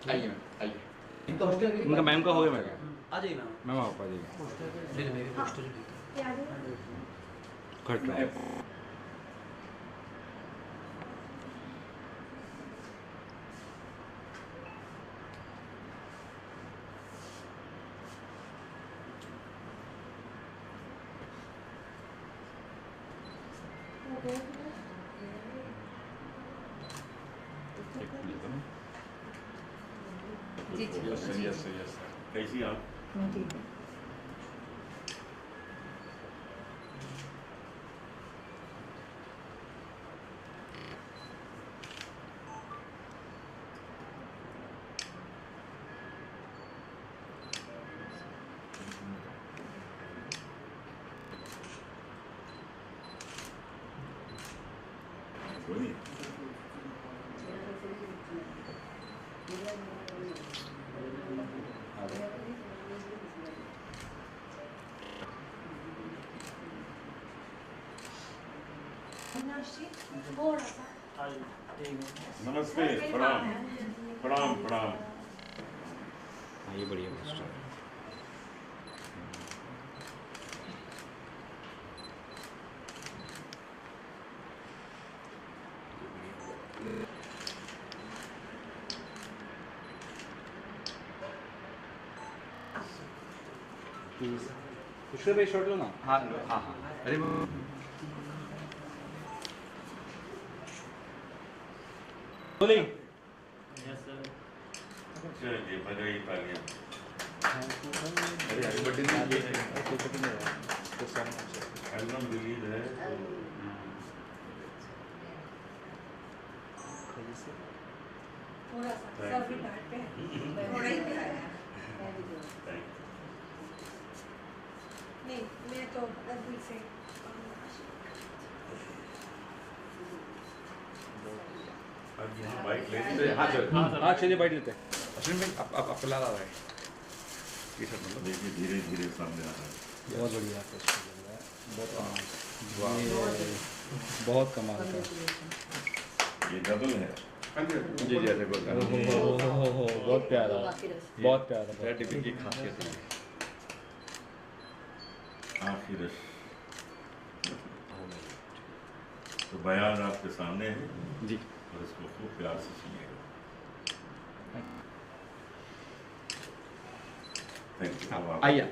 आइए आइए। इनका मैम का हो गया मैम। आ जाइए मैम आप आ जाइए। पोस्टर कट रहा है। यस कैसी आप? बोलिए। नमस्ते, प्रणाम प्रणाम प्रणाम। हाँ ये बढ़िया पोस्टर है। पुष्कर भाई शॉट लो ना। हाँ हाँ हाँ। अरे बोली। चलिए बधाई तालियां। अरे हैप्पी बर्थडे एल्बम रिलीज है थोड़ा सा सर भी डांट पे थोड़ा ही दिखाया नहीं मैं तो दिल से बाइक ले हाँ चल हाँ चलिए बैठ लेते हैं। अश्विन भाई आप ला रहा है ये सब मतलब देखिए धीरे धीरे सामने आ रहा है। बहुत बढ़िया पोस्टर लग रहा है। बहुत कमाल का। ये डबल है। जी जी ऐसे बोलता है। बहुत प्यारा बहुत प्यारा। रेड डिब्बे की खासियत है। आखिर तो बयान आपके सामने है जी और इसको खूब प्यार से सुनिएगा। Thank you. आइए।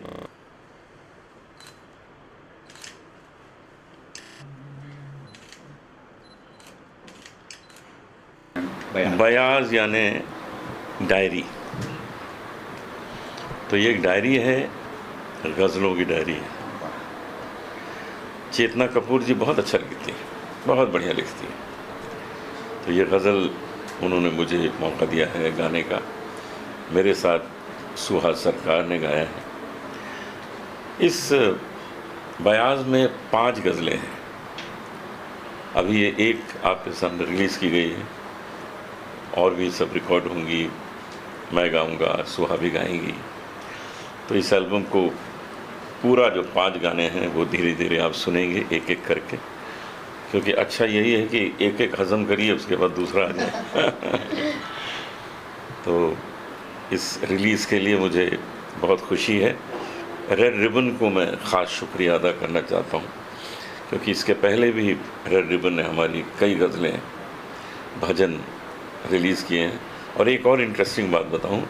बयाज यानी डायरी। तो ये एक डायरी है, गज़लों की डायरी है। चेतना कपूर जी बहुत अच्छा लिखती हैं, बहुत बढ़िया लिखती हैं। तो ये गज़ल उन्होंने मुझे मौका दिया है गाने का। मेरे साथ सुहास सरकार ने गाया है। इस बयाज में 5 गज़लें हैं। अभी ये एक आपके सामने रिलीज़ की गई है और भी सब रिकॉर्ड होंगी। मैं गाऊंगा, सुहा भी गाएंगी। तो इस एल्बम को पूरा जो 5 गाने हैं वो धीरे धीरे आप सुनेंगे एक एक करके, क्योंकि अच्छा यही है कि एक एक हज़म करिए उसके बाद दूसरा आ जाए। तो इस रिलीज़ के लिए मुझे बहुत खुशी है। रेड रिबन को मैं ख़ास शुक्रिया अदा करना चाहता हूँ, क्योंकि इसके पहले भी रेड रिबन ने हमारी कई गज़लें, भजन रिलीज़ किए हैं। और एक और इंटरेस्टिंग बात बताऊं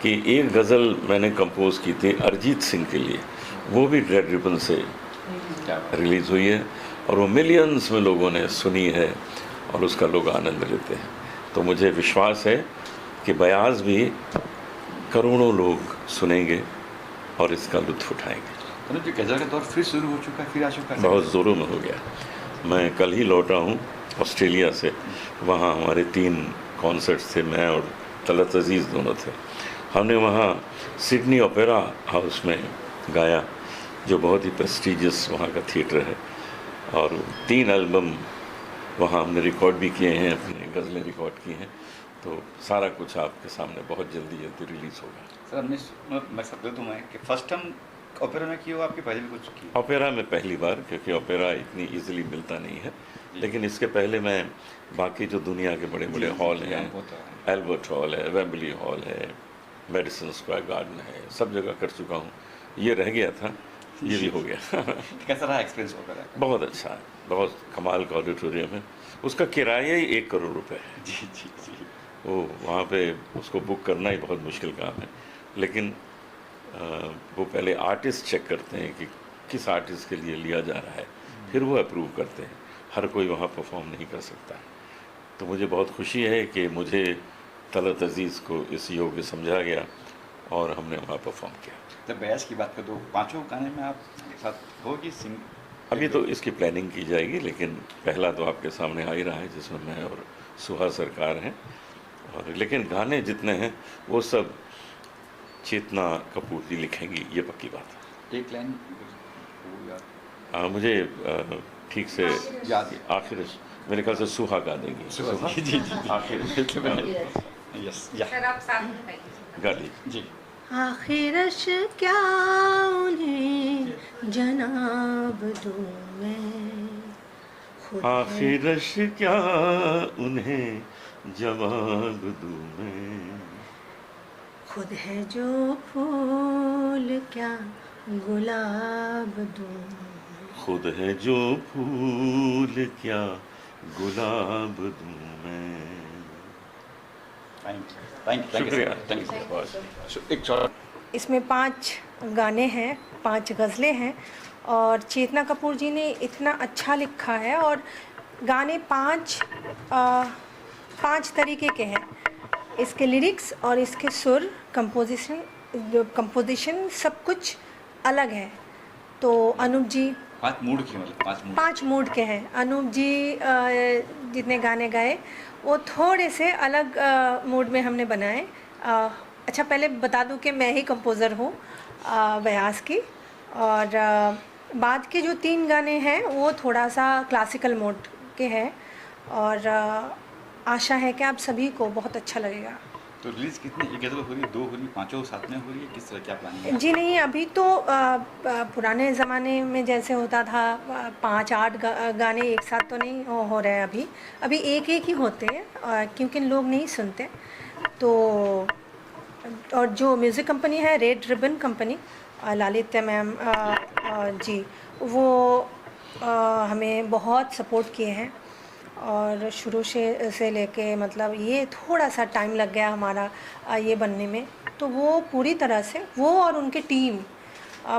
कि एक गज़ल मैंने कंपोज़ की थी अरिजीत सिंह के लिए, वो भी रेड रिबन से रिलीज़ हुई है और वो मिलियंस में लोगों ने सुनी है और उसका लोग आनंद लेते हैं। तो मुझे विश्वास है कि बयाज़ भी करोड़ों लोग सुनेंगे और इसका लुत्फ़ उठाएंगे। मतलब जो गज़ल का दौर फिर शुरू हो चुका है, फिर आ चुका है। बहुत ज़ोरों में हो गया। मैं कल ही लौटा हूँ ऑस्ट्रेलिया से। वहाँ हमारे 3 कॉन्सर्ट्स थे, मैं और तलत अज़ीज़ दोनों थे। हमने वहाँ सिडनी ओपेरा हाउस में गाया, जो बहुत ही प्रेस्टीजियस वहाँ का थिएटर है। और 3 एल्बम वहाँ हमने रिकॉर्ड भी किए हैं, अपनी गज़लें रिकॉर्ड की हैं। तो सारा कुछ आपके सामने बहुत जल्दी जल्दी रिलीज़ होगा। सर हमने मैं शब्द दूँ मैं कि फर्स्ट हम ओपेरा में की हो आपकी पहले भी कुछ की? ओपेरा में पहली बार, क्योंकि ओपेरा इतनी इजीली मिलता नहीं है, लेकिन इसके पहले मैं बाकी जो दुनिया के बड़े बड़े हॉल हैं, एल्बर्ट हॉल है, वेम्बली हॉल है, मेडिसन स्क्वायर गार्डन है, सब जगह कर चुका हूँ। ये रह गया था, ये भी हो गया। कैसा रहा एक्सपीरियंस ओपेरा का? बहुत अच्छा है, बहुत कमाल का ऑडिटोरियम है। उसका किराया ही 1 करोड़ रुपए है। जी जी जी। वो वहाँ पे उसको बुक करना ही बहुत मुश्किल काम है, लेकिन वो पहले आर्टिस्ट चेक करते हैं कि किस आर्टिस्ट के लिए लिया जा रहा है, फिर वो अप्रूव करते हैं। हर कोई वहाँ परफॉर्म नहीं कर सकता है। तो मुझे बहुत खुशी है कि मुझे तलत अज़ीज़ को इस योग्य समझा गया और हमने वहाँ परफॉर्म किया। जब बयास की बात करो, 5 गाने में आप साथ होगी सिंग? अभी तो इसकी प्लानिंग की जाएगी, लेकिन पहला तो आपके सामने आ ही रहा है, जिसमें मैं और सुहा सरकार हैं। और लेकिन गाने जितने हैं वो सब चेतना कपूर जी लिखेंगी, ये पक्की बात है। एक लाइन मुझे ठीक से याद आखिर मेरे ख्याल से सुहा गा देंगी। सुहा जी जी जी। आखिर यस या सर आप साथ गा दी जी। आखिरश क्या उन्हें जनाब दूं मैं, खुद है आखिरश क्या उन्हें जवाब दूं मैं, खुद है जो फूल क्या गुलाब दूं, खुद है जो फूल क्या गुलाब दूं मैं। थैंक यू शुक्रिया। Thank you. एक शॉर्ट इसमें 5 गाने हैं, 5 गज़लें हैं और चेतना कपूर जी ने इतना अच्छा लिखा है। और गाने 5 तरीके के हैं। इसके लिरिक्स और इसके सुर, कंपोजिशन सब कुछ अलग है। तो अनूप जी 5 मूड की, मतलब 5 मूड के हैं। अनूप जी जितने गाने गाए वो थोड़े से अलग मूड में हमने बनाए। अच्छा, पहले बता दूं कि मैं ही कंपोज़र हूँ बयास की, और बाद के जो 3 गाने हैं वो थोड़ा सा क्लासिकल मोड के हैं। और आशा है कि आप सभी को बहुत अच्छा लगेगा। तो रिलीज कितनी, एक गज़ल हो रही है, 2 हो रही है, 5 साथ में हो रही है, किस तरह क्या प्लानिंग है? जी नहीं, अभी तो पुराने ज़माने में जैसे होता था 5-8 गाने एक साथ तो नहीं हो रहे हैं। अभी एक ही होते हैं क्योंकि लोग नहीं सुनते। तो और जो म्यूज़िक कंपनी है red ribbon company, Lalita ma'am ji, वो हमें बहुत सपोर्ट किए हैं। और शुरू से लेके मतलब ये थोड़ा सा टाइम लग गया हमारा ये बनने में। तो वो पूरी तरह से वो और उनके टीम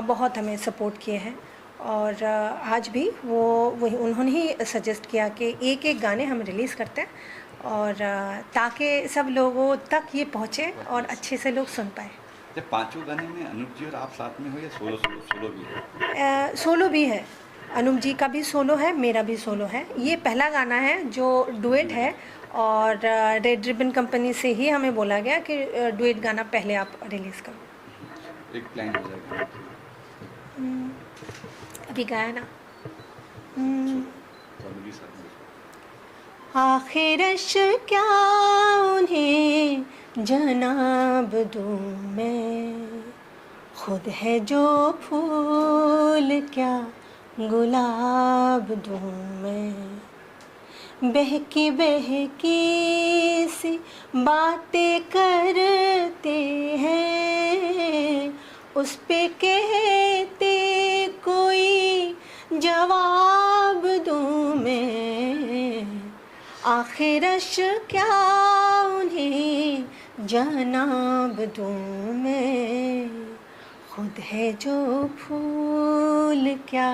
बहुत हमें सपोर्ट किए हैं। और आज भी वही उन्होंने ही सजेस्ट किया कि एक गाने हम रिलीज़ करते हैं, और ताकि सब लोगों तक ये पहुँचे और अच्छे से लोग सुन पाए। जब 5 गाने में अनूप जी और आप साथ में हो या सोलो भी है? सोलो भी है, अनूप जी का भी सोलो है, मेरा भी सोलो है। ये पहला गाना है जो डुएट है, और रेड रिबन कंपनी से ही हमें बोला गया कि डुएट गाना पहले आप रिलीज़ करो। एक प्लान हो जाएगा। अभी गाया ना। कॉमेडी साथ में। आखिरश क्या उन्हें जनाब दूं मैं, खुद है जो फूल क्या गुलाब दूं मैं, बहकी बहकी सी बातें करते हैं, उस पे कहते कोई जवाब दूं मैं, आखिरश क्या उन्हें जनाब दूं मैं, खुद है जो फूल क्या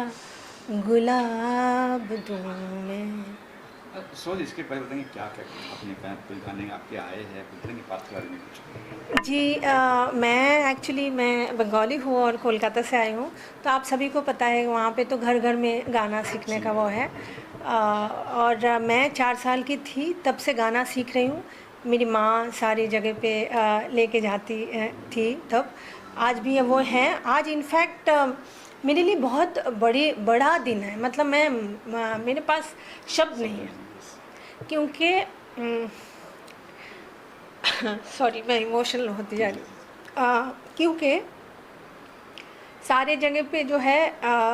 गुलाब दूं मैं। सोच इसके पहले बताएंगे क्या क्या अपने कोई गाने आपके आए हैं, बताएंगे पात्र के बारे में कुछ? जी मैं बंगाली हूँ और कोलकाता से आई हूँ। तो आप सभी को पता है वहाँ पे तो घर घर में गाना सीखने का वो है। और मैं 4 साल की थी तब से गाना सीख रही हूँ। मेरी माँ सारी जगह पे लेके जाती थी तब। आज भी वो हैं। आज इनफैक्ट मेरे लिए बहुत बड़ा दिन है। मतलब मेरे पास शब्द नहीं है, क्योंकि सॉरी मैं इमोशनल होती जा रही हूँ, क्योंकि सारे जगह पे जो है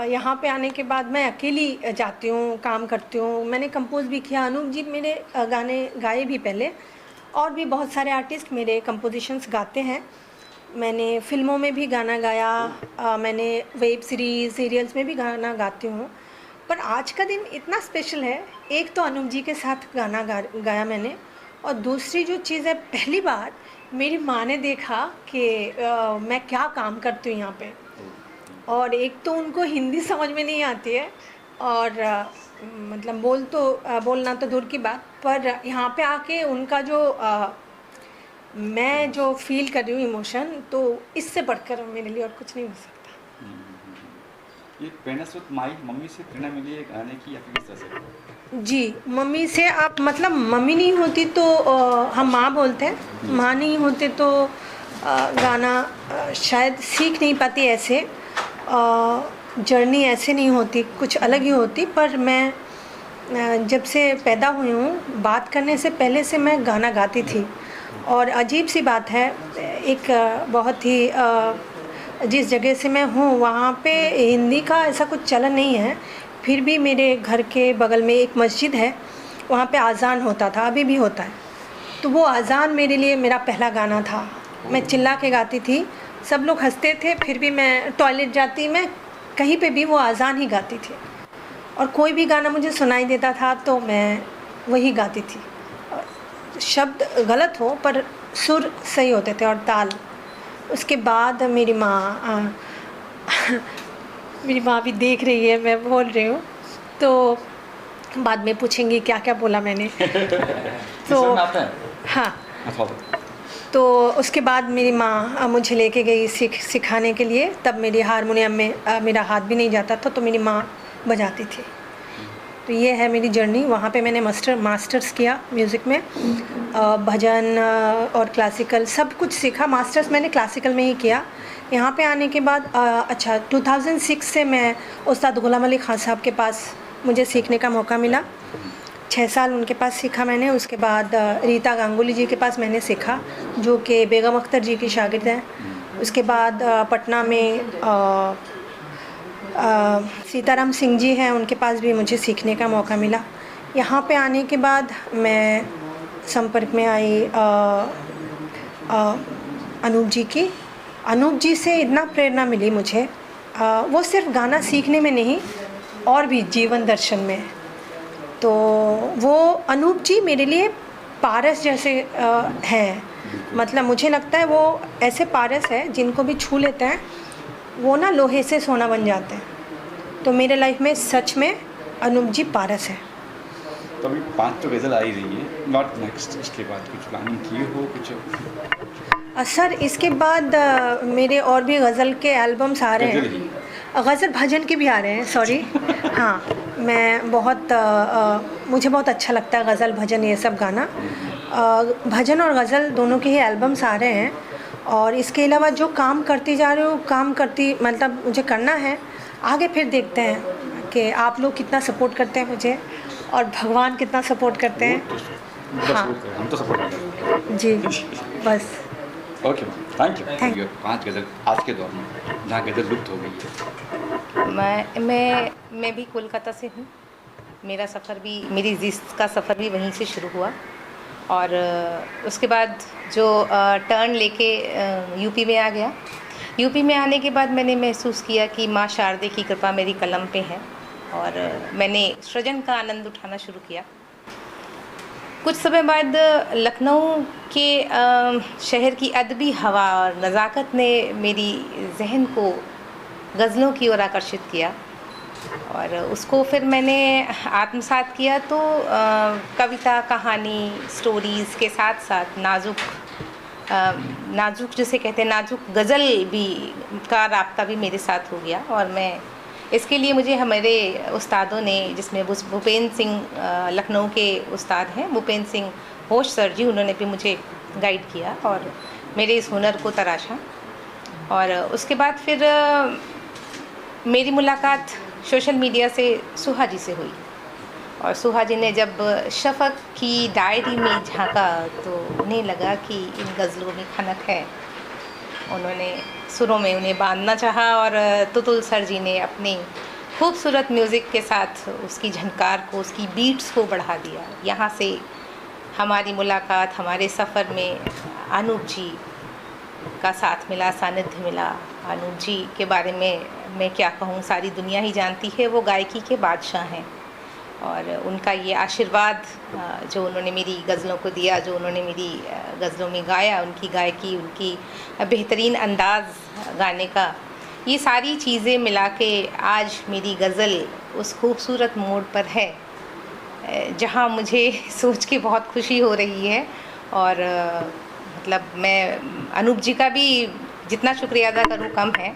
यहाँ पे आने के बाद मैं अकेली जाती हूँ, काम करती हूँ। मैंने कंपोज भी किया, अनूप जी मेरे गाने गाए भी पहले, और भी बहुत सारे आर्टिस्ट मेरे कंपोजिशंस गाते हैं। मैंने फिल्मों में भी गाना गाया, मैंने वेब सीरीज़ सीरियल्स में भी गाना गाती हूँ। पर आज का दिन इतना स्पेशल है, एक तो अनूप जी के साथ गाना गाया मैंने, और दूसरी जो चीज़ है, पहली बार मेरी माँ ने देखा कि मैं क्या काम करती हूँ यहाँ पे। और एक तो उनको हिंदी समझ में नहीं आती है, और मतलब बोलना तो दूर की बात, पर यहाँ पे आके उनका जो मैं जो फील कर रही हूँ इमोशन, तो इससे बढ़कर मेरे लिए और कुछ नहीं हो सकता। ये प्रेरणा स्रोत मम्मी से प्रेरणा मिली है गाने की या फिर किस तरह से? जी, मम्मी से। आप मतलब मम्मी नहीं होती तो हम माँ बोलते हैं, माँ नहीं होते तो गाना शायद सीख नहीं पाती, ऐसे जर्नी ऐसे नहीं होती, कुछ अलग ही होती। पर मैं जब से पैदा हुई हूँ, बात करने से पहले से मैं गाना गाती थी। और अजीब सी बात है, एक बहुत ही जिस जगह से मैं हूँ वहाँ पे हिंदी का ऐसा कुछ चलन नहीं है, फिर भी मेरे घर के बगल में एक मस्जिद है, वहाँ पे अज़ान होता था, अभी भी होता है। तो वो अज़ान मेरे लिए मेरा पहला गाना था। मैं चिल्ला के गाती थी, सब लोग हंसते थे, फिर भी मैं टॉयलेट जाती, मैं कहीं पे भी वो अज़ान ही गाती थी। और कोई भी गाना मुझे सुनाई देता था तो मैं वही गाती थी। शब्द गलत हो पर सुर सही होते थे, और ताल। उसके बाद मेरी माँ मेरी माँ भी देख रही है, मैं बोल रही हूँ, तो बाद में पूछेंगी क्या क्या बोला मैंने। तो हाँ, तो उसके बाद मेरी माँ मुझे लेके गई सिखाने के लिए। तब मेरी हारमोनियम में मेरा हाथ भी नहीं जाता था, तो मेरी माँ बजाती थी। तो ये है मेरी जर्नी। वहाँ पे मैंने मास्टर्स किया म्यूज़िक में, भजन और क्लासिकल सब कुछ सीखा। मास्टर्स मैंने क्लासिकल में ही किया। यहाँ पे आने के बाद 2006 से मैं उस्ताद गुलाम अली खान साहब के पास मुझे सीखने का मौका मिला। 6 साल उनके पास सीखा मैंने। उसके बाद रीता गांगुली जी के पास मैंने सीखा, जो कि बेगम अख्तर जी की शागिर्द हैं। उसके बाद पटना में सीताराम सिंह जी हैं, उनके पास भी मुझे सीखने का मौका मिला। यहाँ पे आने के बाद मैं संपर्क में आई अनूप जी की। अनूप जी से इतना प्रेरणा मिली मुझे, वो सिर्फ गाना सीखने में नहीं, और भी जीवन दर्शन में। तो वो अनूप जी मेरे लिए पारस जैसे हैं। मतलब मुझे लगता है वो ऐसे पारस है जिनको भी छू लेते हैं वो ना लोहे से सोना बन जाते हैं। तो मेरे लाइफ में सच में अनूप जी पारस है। तो अभी 5 तो गज़ल आ ही रही है, नॉट नेक्स्ट इसके बाद कुछ प्लानिंग किए हो कुछ? सर इसके बाद मेरे और भी गज़ल के एल्बम्स आ रहे हैं, गज़ल भजन के भी आ रहे हैं, सॉरी। हाँ, मैं बहुत मुझे बहुत अच्छा लगता है गज़ल भजन ये सब गाना। भजन और गज़ल दोनों के ही एल्बम्स आ रहे हैं। और इसके अलावा जो काम करती जा रही हूँ, काम करती मतलब मुझे करना है आगे। फिर देखते हैं कि आप लोग कितना सपोर्ट करते हैं मुझे, और भगवान कितना सपोर्ट करते हैं। हाँ, हम तो सपोर्ट करते हैं जी, बस। Okay, thank you. 5 गज़ल आज के दौर में जहाँ गज़ल लुप्त हो गई है। मैं भी कोलकाता से हूँ। मेरा सफ़र भी, मेरी ज़िस्त का सफ़र भी वहीं से शुरू हुआ। और उसके बाद जो टर्न लेके यूपी में आ गया। यूपी में आने के बाद मैंने महसूस किया कि माँ शारदे की कृपा मेरी कलम पे है, और मैंने सृजन का आनंद उठाना शुरू किया। कुछ समय बाद लखनऊ के शहर की अदबी हवा और नज़ाकत ने मेरी जहन को गज़लों की ओर आकर्षित किया, और उसको फिर मैंने आत्मसात किया। तो कविता, कहानी, स्टोरीज़ के साथ साथ नाजुक जिसे कहते हैं नाजुक गज़ल भी का राब्ता भी मेरे साथ हो गया। और मैं इसके लिए मुझे हमारे उस्तादों ने, जिसमें भूपेंद्र सिंह लखनऊ के उस्ताद हैं, भूपेंद्र सिंह होश सर जी, उन्होंने भी मुझे गाइड किया और मेरे इस हुनर को तराशा। और उसके बाद फिर मेरी मुलाकात सोशल मीडिया से सुहा जी से हुई, और सुहा जी ने जब शफ़क़ की डायरी में झांका तो उन्हें लगा कि इन गज़लों में खनक है। उन्होंने सुरों में उन्हें बांधना चाहा और तुतुल सर जी ने अपनी खूबसूरत म्यूज़िक के साथ उसकी झनकार को, उसकी बीट्स को बढ़ा दिया। यहाँ से हमारी मुलाकात, हमारे सफ़र में अनूप जी का साथ मिला, सानिध्य मिला। अनूप जी के बारे में मैं क्या कहूँ, सारी दुनिया ही जानती है, वो गायकी के बादशाह हैं और उनका ये आशीर्वाद जो उन्होंने मेरी गज़लों को दिया, जो उन्होंने मेरी गज़लों में गाया, उनकी गायकी, उनकी बेहतरीन अंदाज़ गाने का, ये सारी चीज़ें मिला के आज मेरी गज़ल उस खूबसूरत मोड़ पर है जहाँ मुझे सोच के बहुत खुशी हो रही है। और मतलब मैं अनूप जी का भी जितना शुक्रिया अदा करूँ कम है।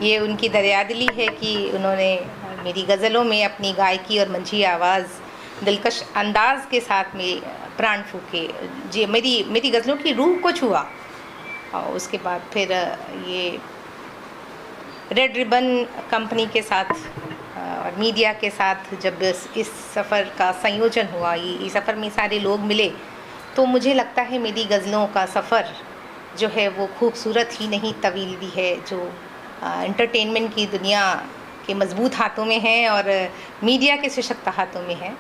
ये उनकी दरियादिली है कि उन्होंने मेरी गज़लों में अपनी गायकी और मंझी आवाज़, दिलकश अंदाज़ के साथ में प्राण फूके, जी मेरी गज़लों की रूह को छुआ। और उसके बाद फिर ये रेड रिबन कंपनी के साथ और मीडिया के साथ जब इस सफ़र का संयोजन हुआ, ये सफ़र में सारे लोग मिले, तो मुझे लगता है मेरी गज़लों का सफ़र जो है वो खूबसूरत ही नहीं, तवील भी है, जो एंटरटेनमेंट की दुनिया के मज़बूत हाथों में है और मीडिया के सशक्त हाथों में है।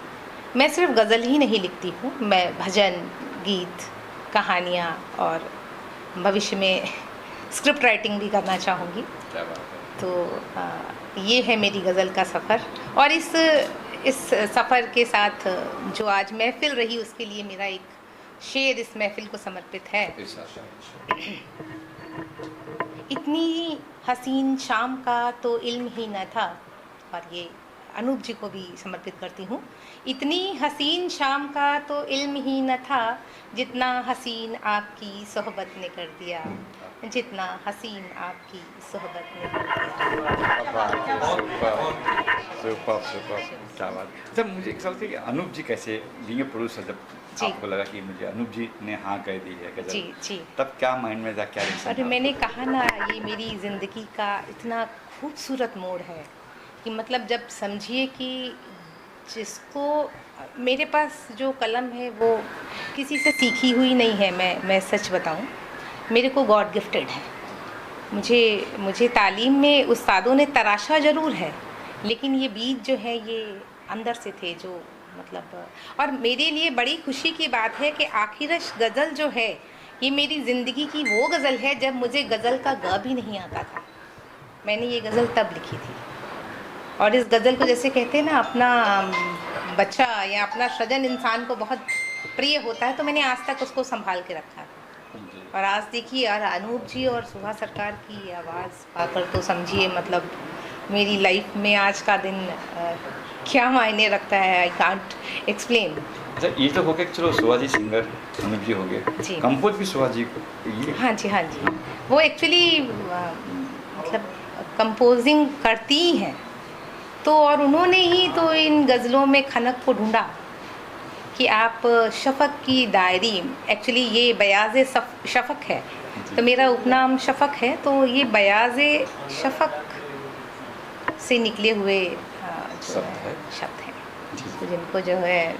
मैं सिर्फ गज़ल ही नहीं लिखती हूँ, मैं भजन, गीत, कहानियाँ और भविष्य में स्क्रिप्ट राइटिंग भी करना चाहूँगी। तो ये है मेरी गज़ल का सफ़र और इस सफ़र के साथ जो आज महफ़िल रही उसके लिए मेरा एक शेर इस महफ़िल को समर्पित है। इतनी हसीन शाम का तो इल्म ही न था, और ये अनूप जी को भी समर्पित करती हूँ। इतनी हसीन शाम का तो इल्म ही न था, जितना हसीन आपकी सोहबत ने कर दिया, जितना हसीन आपकी सोहबत ने कर दिया। जब मुझे एक सवाल था कि अनूप जी कैसे बीइंग ए प्रोड्यूसर, जब आपको लगा कि मुझे अनूप जी ने हाँ कह दी है गज़ल, जी, तब क्या माइंड में था, क्या रिएक्शन था? अरे मैंने कहा ना, ये मेरी ज़िंदगी का इतना खूबसूरत मोड़ है कि मतलब जब समझिए कि जिसको मेरे पास जो कलम है वो किसी से सीखी हुई नहीं है। मैं सच बताऊं, मेरे को गॉड गिफ्टेड है। मुझे तालीम में उस्तादों ने तराशा ज़रूर है, लेकिन ये बीज जो है ये अंदर से थे, जो मतलब। और मेरे लिए बड़ी खुशी की बात है कि आखिरश गज़ल जो है ये मेरी ज़िंदगी की वो गज़ल है जब मुझे गज़ल का ग भी नहीं आता था। मैंने ये गज़ल तब लिखी थी, और इस गज़ल को जैसे कहते हैं ना, अपना बच्चा या अपना सजन इंसान को बहुत प्रिय होता है, तो मैंने आज तक उसको संभाल के रखा था। और आज देखिए यार, अनूप जी और सुहा सरकार की आवाज़ पाकर तो समझिए मतलब मेरी लाइफ में आज का दिन क्या मायने रखता है, आई कांट एक्सप्लेन। अच्छा, ये तो हो गया, चलो सुहा जी सिंगर, अनूप जी हो गए, कंपोज भी सुहा जी ये? हाँ जी, वो एक्चुअली मतलब कंपोजिंग करती ही हैं, तो और उन्होंने ही तो इन गज़लों में खनक को ढूंढा कि आप शफ़क़ की डायरी, एक्चुअली ये बयाज़े शफ़क़ है, तो मेरा उपनाम शफ़क़ है, तो ये बयाज़े शफ़क़ से निकले हुए शब्द हैं, तो जिनको जो है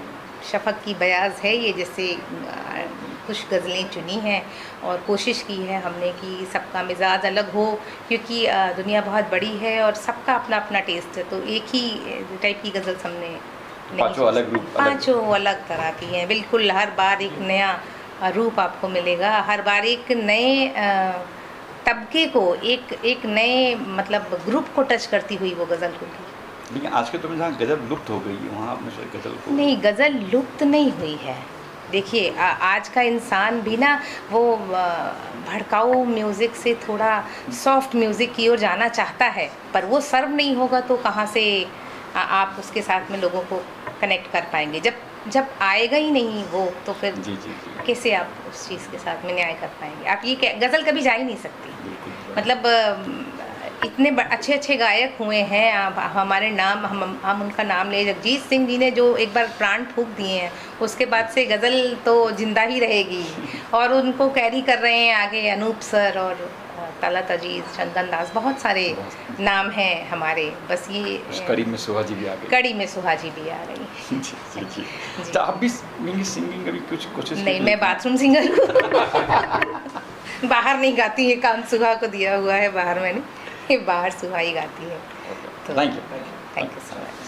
शफ़क़ की बयाज़ है, ये जैसे कुछ गज़लें चुनी हैं और कोशिश की है हमने कि सबका मिजाज अलग हो, क्योंकि दुनिया बहुत बड़ी है और सबका अपना अपना टेस्ट है, तो एक ही टाइप की गज़ल हमने पांचों अलग तरह की हैं। बिल्कुल हर बार एक नया रूप आपको मिलेगा, हर बार एक नए तबके को, एक नए मतलब ग्रुप को टच करती हुई वो गज़ल होगी। लेकिन आज के दौर में जहाँ गज़ल लुप्त हो गई, वहाँ आपने गज़ल को नहीं, गज़ल लुप्त नहीं हुई है। देखिए आज का इंसान भी ना वो भड़काऊ म्यूज़िक से थोड़ा सॉफ्ट म्यूज़िक की ओर जाना चाहता है, पर वो सर्व नहीं होगा तो कहाँ से आप उसके साथ में लोगों को कनेक्ट कर पाएंगे। जब आएगा ही नहीं वो, तो फिर कैसे आप उस चीज़ के साथ में न्याय कर पाएंगे। आप ये गज़ल कभी जा ही नहीं सकती। मतलब इतने अच्छे गायक हुए हैं, हमारे नाम हम उनका नाम ले, जगजीत सिंह जी ने जो एक बार प्राण फूंक दिए हैं, उसके बाद से गज़ल तो जिंदा ही रहेगी, और उनको कैरी कर रहे हैं आगे अनूप सर और तलत अजीज़, चंदन दास, बहुत सारे नाम हैं हमारे। बस ये कड़ी में सुहा जी भी आ गई, कड़ी में सुहा जी भी आ रही। जी। तो आप भी सिंगिंग कभी कुछ कोशिश? नहीं, मैं बाथरूम सिंगर हूँ। बाहर नहीं गाती, ये काम सुहा को दिया हुआ है बाहर मैंने, ये बाहर सुहा ही गाती है। Thank you thank you so much.